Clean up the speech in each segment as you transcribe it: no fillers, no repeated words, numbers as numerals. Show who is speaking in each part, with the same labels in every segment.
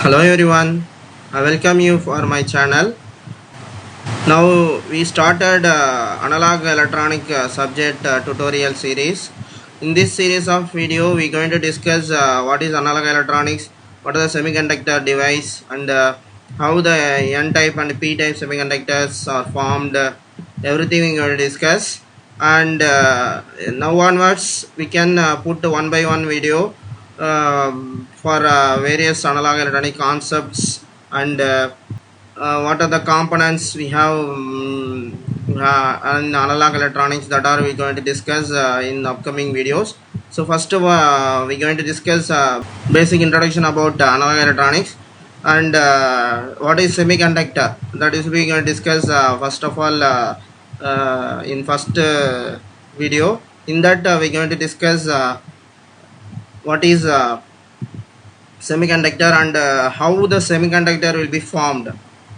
Speaker 1: Hello everyone, I welcome you for my channel. Now we started analog electronic subject tutorial series. In this series of video, we are going to discuss what is analog electronics, what are the semiconductor device, and how the N-type and P-type semiconductors are formed. Everything we are going to discuss. And now onwards, we can put one by one video for various analog electronic concepts and what are the components we have in analog electronics that are we going to discuss in upcoming videos. So first of all, we're going to discuss basic introduction about analog electronics and what is semiconductor. That is we going to discuss first of all in first video. In that we're going to discuss what is semiconductor and how the semiconductor will be formed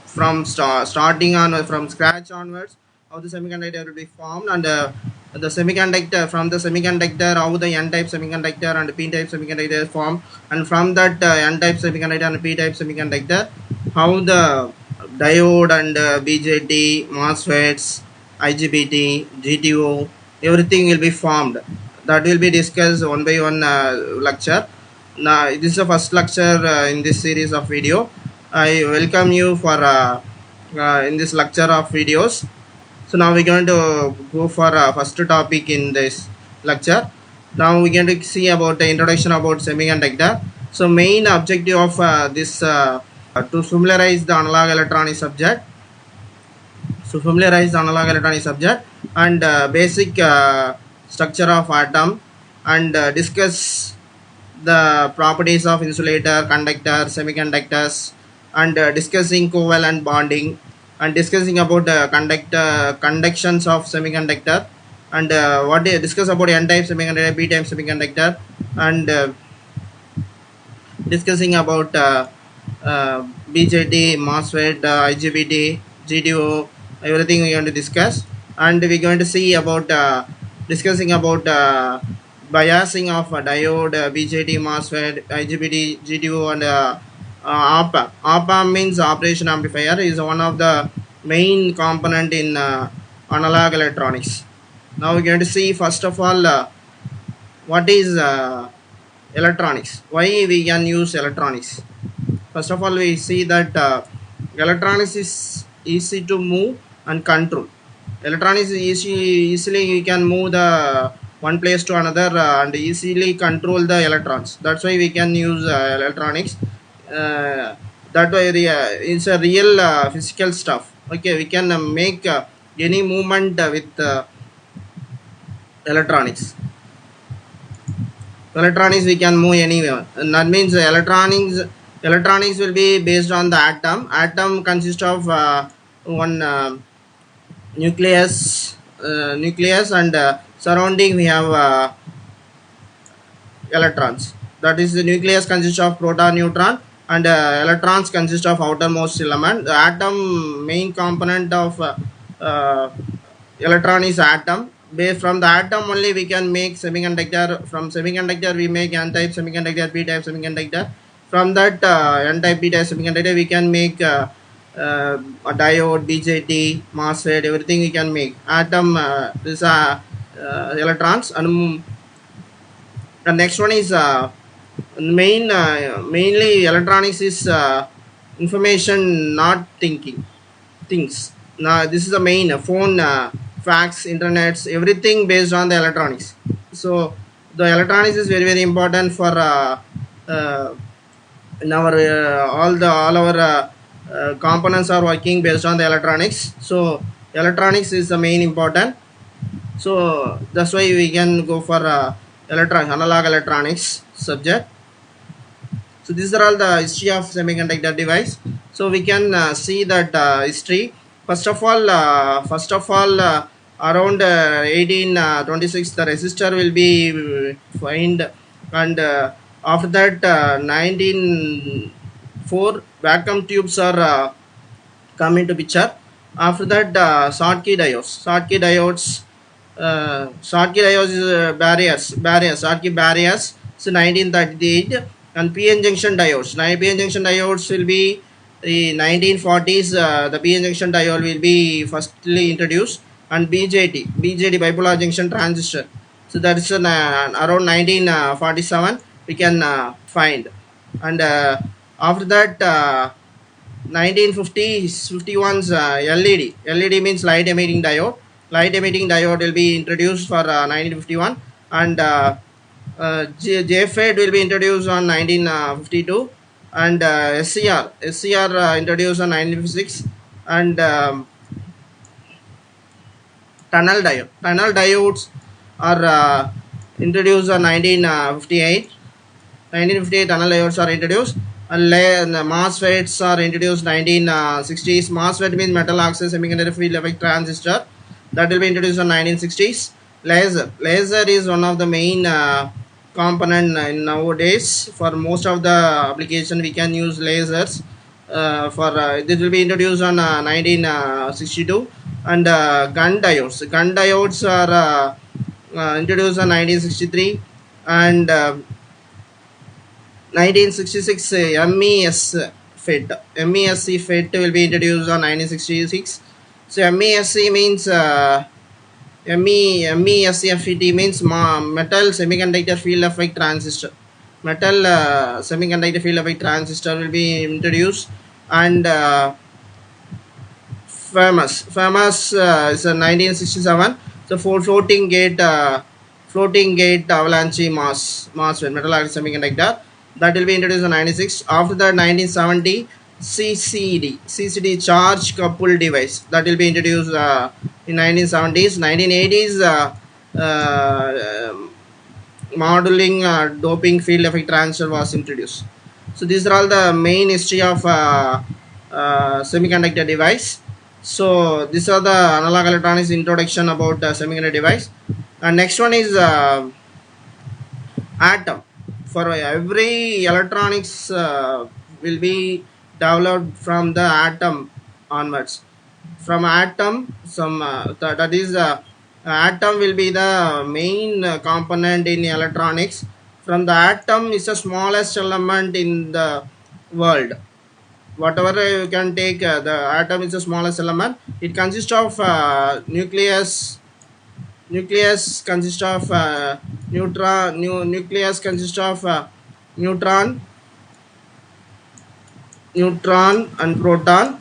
Speaker 1: from starting on from scratch onwards, how the semiconductor will be formed, and the semiconductor, from the semiconductor, how the N-type semiconductor and P-type semiconductor is formed, and from that N-type semiconductor and P-type semiconductor, how the diode and BJT, MOSFETs, IGBT, GTO, everything will be formed. That will be discussed one by one lecture. Now this is the first lecture in this series of video. I welcome you for in this lecture of videos. So now we're going to go for first topic in this lecture. Now we're going to see about the introduction about semiconductor. So main objective of this to familiarize the analog electronic subject. So familiarize the analog electronic subject and basic structure of atom and discuss the properties of insulator, conductor, semiconductors, and discussing covalent bonding and discussing about conductions of semiconductor and what they discuss about N-type semiconductor, P-type semiconductor, and discussing about BJT, MOSFET, IGBT, GTO, everything we're going to discuss, and we're going to see about discussing about biasing of diode, BJT, MOSFET, IGBT, GTO, and op-amp. Op-amp means operation amplifier, is one of the main component in analog electronics. Now we're going to see first of all what is electronics, why we can use electronics. First of all, we see that electronics is easy to move and control. Electronics is easily you can move the one place to another and easily control the electrons. That's why we can use electronics. That way it's a real physical stuff. Okay, we can make any movement with electronics. Electronics we can move anywhere, and that means electronics will be based on the atom consists of one nucleus and surrounding we have electrons. That is, the nucleus consists of proton, neutron, and electrons consist of outermost element. The atom main component of electron is atom. From the atom only we can make semiconductor. From semiconductor we make N-type semiconductor, P-type semiconductor. From that N-type, P-type semiconductor we can make a diode, BJT, MOSFET, everything we can make. Atom this electrons, and the next one is mainly electronics is information, not things. Now this is the main phone, fax, internets, everything based on the electronics. So the electronics is very important for in our all our components are working based on the electronics. So electronics is the main important. So that's why we can go for analog electronics subject. So these are all the history of semiconductor device. So we can see that history. First of all, around 1826 the resistor will be find, and after that 1904 vacuum tubes are come into picture. After that Schottky diodes Schottky diodes is barriers Schottky barriers. So 1938 And PN junction diodes. Now PN junction diodes will be the 1940s. The PN junction diode will be firstly introduced, and BJT bipolar junction transistor. So that is around 1947 we can find, and after that 1950s 51's LED means light emitting diode. Light emitting diode will be introduced for 1951, and JFET will be introduced on 1952, and SCR introduced on 1956, and tunnel diodes are introduced on 1958. 1958 tunnel diodes are introduced, and the MOSFETs are introduced 1960s. MOSFET means metal oxide semiconductor field effect transistor, that will be introduced in 1960s. Laser is one of the main component nowadays. For most of the application we can use lasers. This will be introduced on 1962, and gun diodes are introduced in 1963, and 1966 MESC FET will be introduced on 1966. So MESC means MESC FET means metal semiconductor field effect transistor. Metal semiconductor field effect transistor will be introduced, and famous is 1967. So for floating gate avalanche MOSFET metal oxide semiconductor, that will be introduced in 96. After that 1970 CCD charge coupled device, that will be introduced in 1970s. 1980s modeling doping field effect transistor was introduced. So these are all the main history of semiconductor device. So these are the analog electronics introduction about semiconductor device. And next one is atom. For every electronics will be developed from the atom onwards. From atom, that is atom will be the main component in electronics. From the atom is the smallest element in the world. Whatever you can take, the atom is the smallest element. It consists of nucleus consists of nucleus consists of neutron and proton,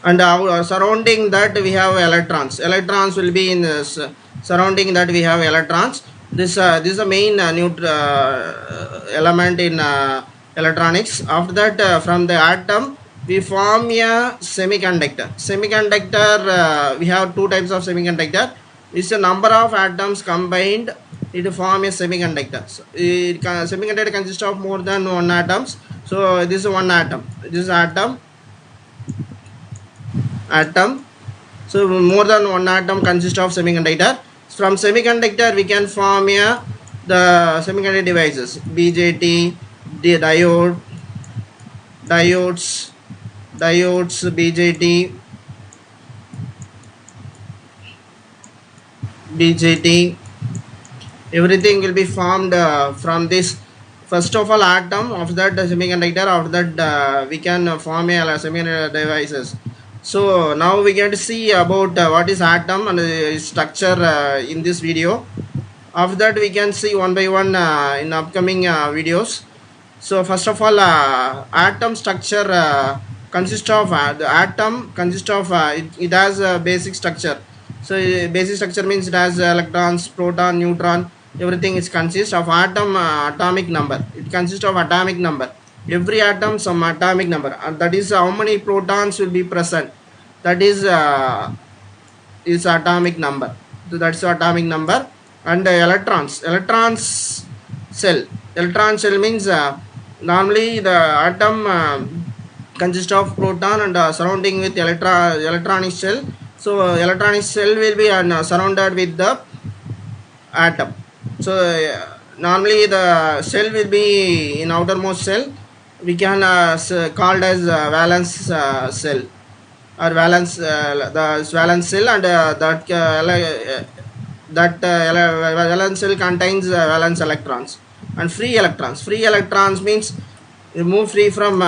Speaker 1: and surrounding that we have electrons will be in this surrounding that we have electrons. This is the main element in electronics. After that from the atom we form a semiconductor. We have two types of semiconductor. It's the number of atoms combined, it form a semiconductor. So semiconductor consists of more than one atoms. So this is one atom. This is atom. So more than one atom consists of semiconductor. From semiconductor we can form the semiconductor devices. BJT, the diodes, BJT, everything will be formed from this. First of all atom, after that the semiconductor, after that we can form a semiconductor devices. So now we get to see about what is atom and its structure in this video. After that we can see one by one in upcoming videos. So first of all atom structure consists of the atom consists of it has a basic structure. So basic structure means it has electrons, proton, neutron, everything is consists of atom. Atomic number, it consists of atomic number. Every atom some atomic number, and that is how many protons will be present, that is atomic number. So that's atomic number. And electrons cell means normally the atom consists of proton and surrounding with electronic shell. So electronic shell will be surrounded with the atom. So normally the cell will be in outermost cell, we can called as valence cell. or valence the valence shell, and valence shell contains valence electrons and free electrons means you move free from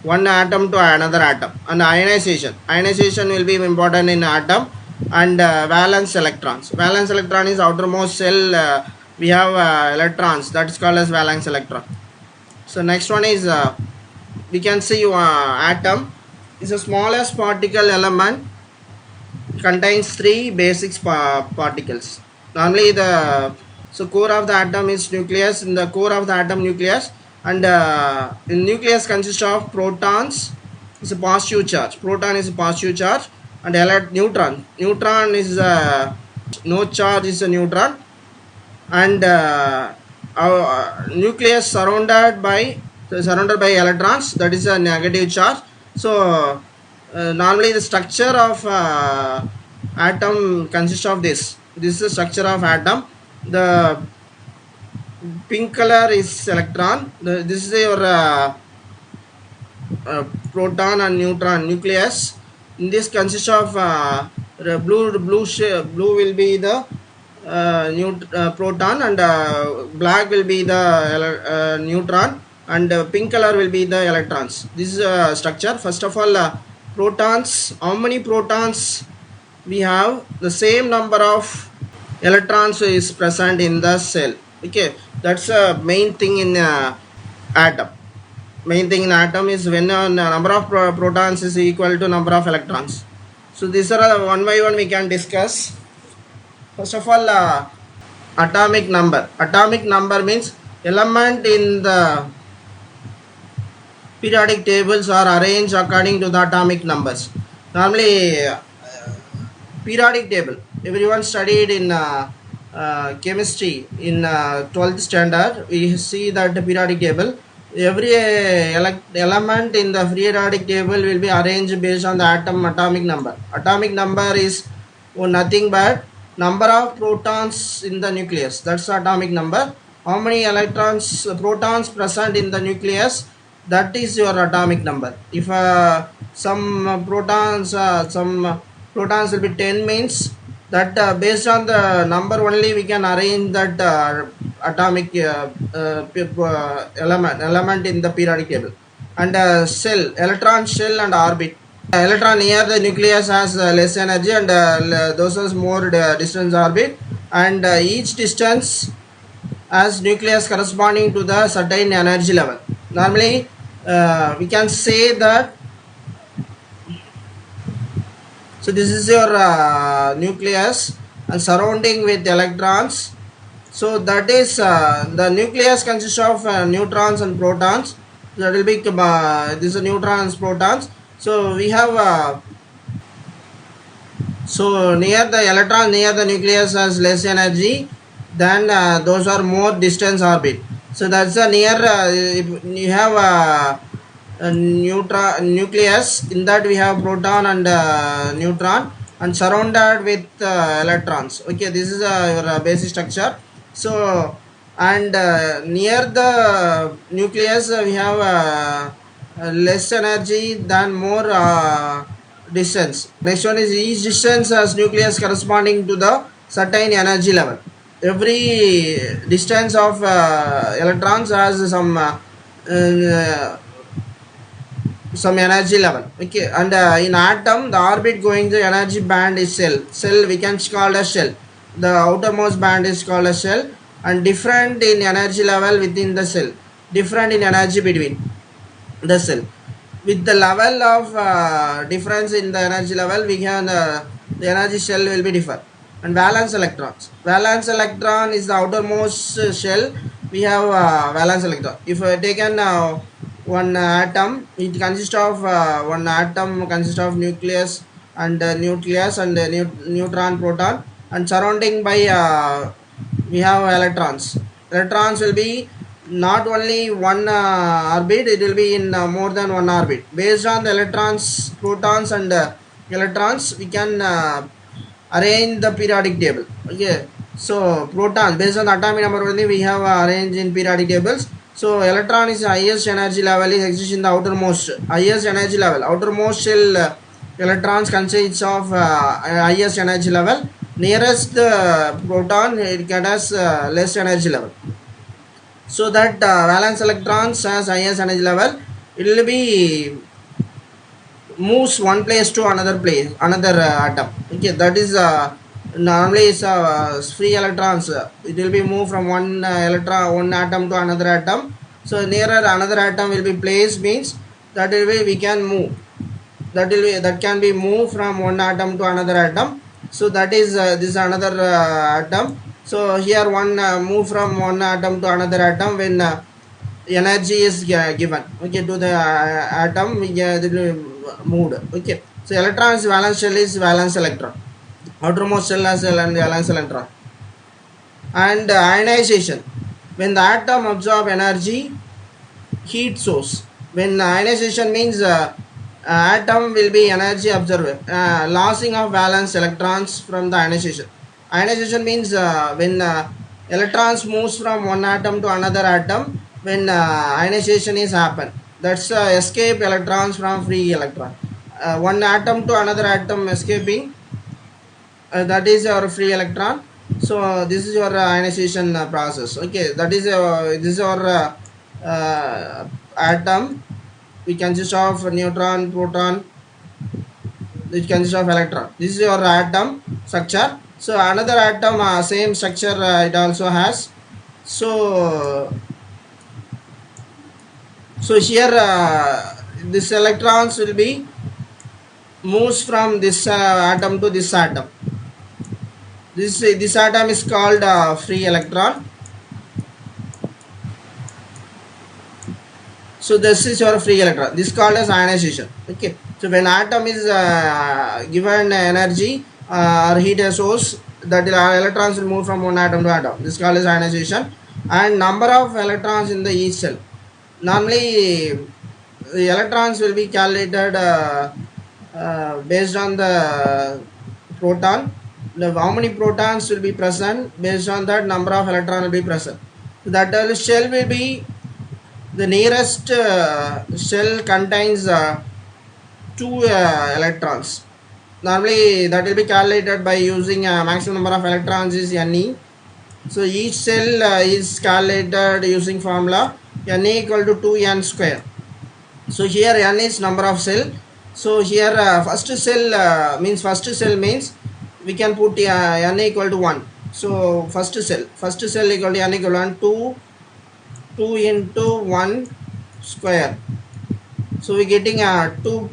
Speaker 1: one atom to another atom. And ionization will be important in atom. And valence electron is outermost shell, we have electrons, that is called as valence electron. So next one is we can see atom is the smallest particle element, contains three basic particles. Normally the core of the atom is nucleus. In the core of the atom nucleus, and the nucleus consists of protons, is a positive charge. Proton is a positive charge, and neutron is no charge, is a neutron, and our nucleus surrounded by electrons, that is a negative charge. So normally the structure of atom consists of this is the structure of atom. The pink color is electron, this is your proton and neutron nucleus. In this consists of blue will be the proton, and black will be the neutron, and pink color will be the electrons. This is a structure. First of all, protons, how many protons we have? The same number of electrons is present in the cell. Okay, that's a main thing in atom. Main thing in atom is when number of protons is equal to number of electrons. So these are one by one we can discuss. First of all, atomic number. Atomic number means element in the periodic tables are arranged according to the atomic numbers. Normally periodic table, everyone studied in chemistry in 12th standard, we see that the periodic table, every element in the periodic table will be arranged based on the atomic number. Atomic number is nothing but number of protons in the nucleus, that's atomic number. How many protons present in the nucleus, that is your atomic number. If some protons will be 10 means that based on the number only we can arrange that atomic element in the periodic table. And shell, electron shell and orbit. Electron near the nucleus has less energy, and those has more distance orbit, and each distance has nucleus corresponding to the certain energy level. Normally we can say that, so this is your nucleus and surrounding with electrons. So that is the nucleus consists of neutrons and protons. That will be this is neutrons, protons. So we have so near the electron near the nucleus has less energy than those are more distance orbit. So that's a near you have a nucleus, in that we have proton and neutron, and surrounded with electrons. Okay, this is your basic structure. So and near the nucleus we have less energy than more distance. Next one is each distance has nucleus corresponding to the certain energy level. Every distance of electrons has some energy level. Okay, and in atom the orbit going the energy band is cell we can call a shell. The outermost band is called a shell, and different in energy level within the cell, different in energy between the cell. With the level of difference in the energy level, we can the energy shell will be different. And valence electron is the outermost shell. We have valence electron. If taken one atom, it consists of one atom consists of nucleus and neutron, proton, and surrounding by we have electrons. Electrons will be not only one orbit, it will be in more than one orbit. Based on the electrons, protons and electrons, we can arrange the periodic table. Okay, so protons based on the atomic number only we have arranged in periodic tables. So electron is highest energy level is exists in the outermost highest energy level. Outermost shell electrons consists of highest energy level. Nearest proton it has less energy level. So that valence electrons has highest energy level, it will be moves one place to another place, another atom. Okay, that is normally is free electrons. It will be moved from one one atom to another atom. So nearer another atom will be placed means that way we can move. That can be moved from one atom to another atom. So that is this another atom. So here one move from one atom to another atom when energy is given, okay, to the atom, we moved. Okay, so electron's valence shell is valence electron, outermost shell has valence electron. And ionization, when the atom absorb energy, heat source. When ionization means atom will be energy absorber, losing of valence electrons from the ionization. Ionization means when electrons moves from one atom to another atom, when ionization is happen, that's escape electrons from free electron. One atom to another atom escaping, that is your free electron. So this is your ionization process. Okay, that is this is our atom. We consist of neutron, proton, which consists of electron. This is your atom structure. So another atom same structure it also has. So here this electrons will be moves from this atom to this atom. This atom is called free electron. So this is your free electron. This is called as ionization. Okay. So when atom is given energy or heat source, that electrons will move from one atom to atom. This is called as ionization. And number of electrons in the each cell. Normally, the electrons will be calculated based on the proton. How many protons will be present, based on that number of electrons will be present. So that shell will be the nearest shell contains 2 electrons. Normally that will be calculated by using maximum number of electrons is Ne. So each cell is calculated using formula Ne equal to 2n square. So here n is number of cell. So here first cell means we can put n equal to 1. So first cell equal to n equal to 1, 2 into 1 square. So we getting 2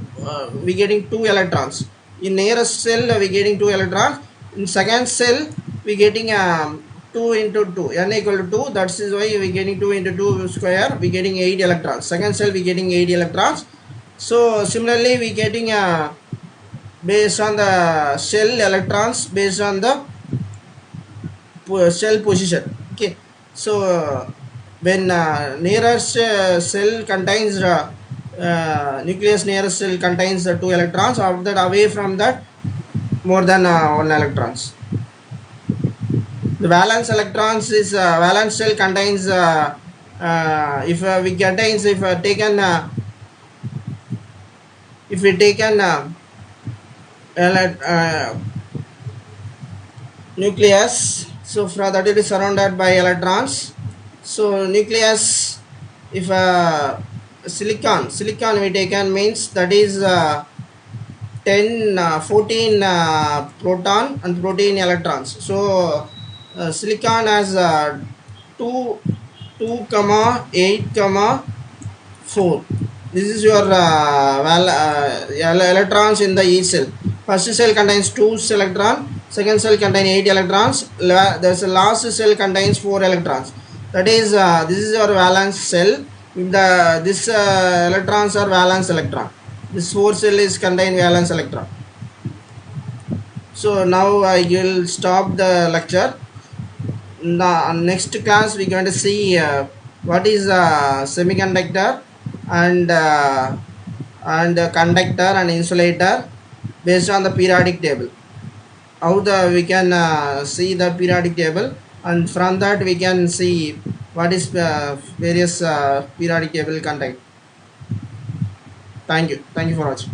Speaker 1: electrons. In nearest cell we getting 2 electrons. In second cell we getting 2 into 2, n equal to 2. That is why we getting 2 into 2 square, we getting 8 electrons. Second cell we getting 8 electrons. So similarly we getting based on the shell electrons, based on the shell position. Okay, so when nearest cell contains nucleus nearest cell contains 2 electrons, after that away from that more than 1 electrons. The valence electrons is valence shell contains if we taken nucleus, so that will be surrounded by electrons. So nucleus, if silicon we taken means that is 14 proton and 14 electrons. So silicon has 2, 8, 4. This is your electrons in the each cell. First cell contains 2 electrons, second cell contains 8 electrons, there's a last cell contains 4 electrons. That is this is your valence cell. This electrons are valence electron. This 4 cell is contain valence electron. So now I will stop the lecture. Next class we are going to see what is semiconductor and conductor and insulator based on the periodic table. How we can see the periodic table, and from that we can see what is various periodic table content. Thank you for watching.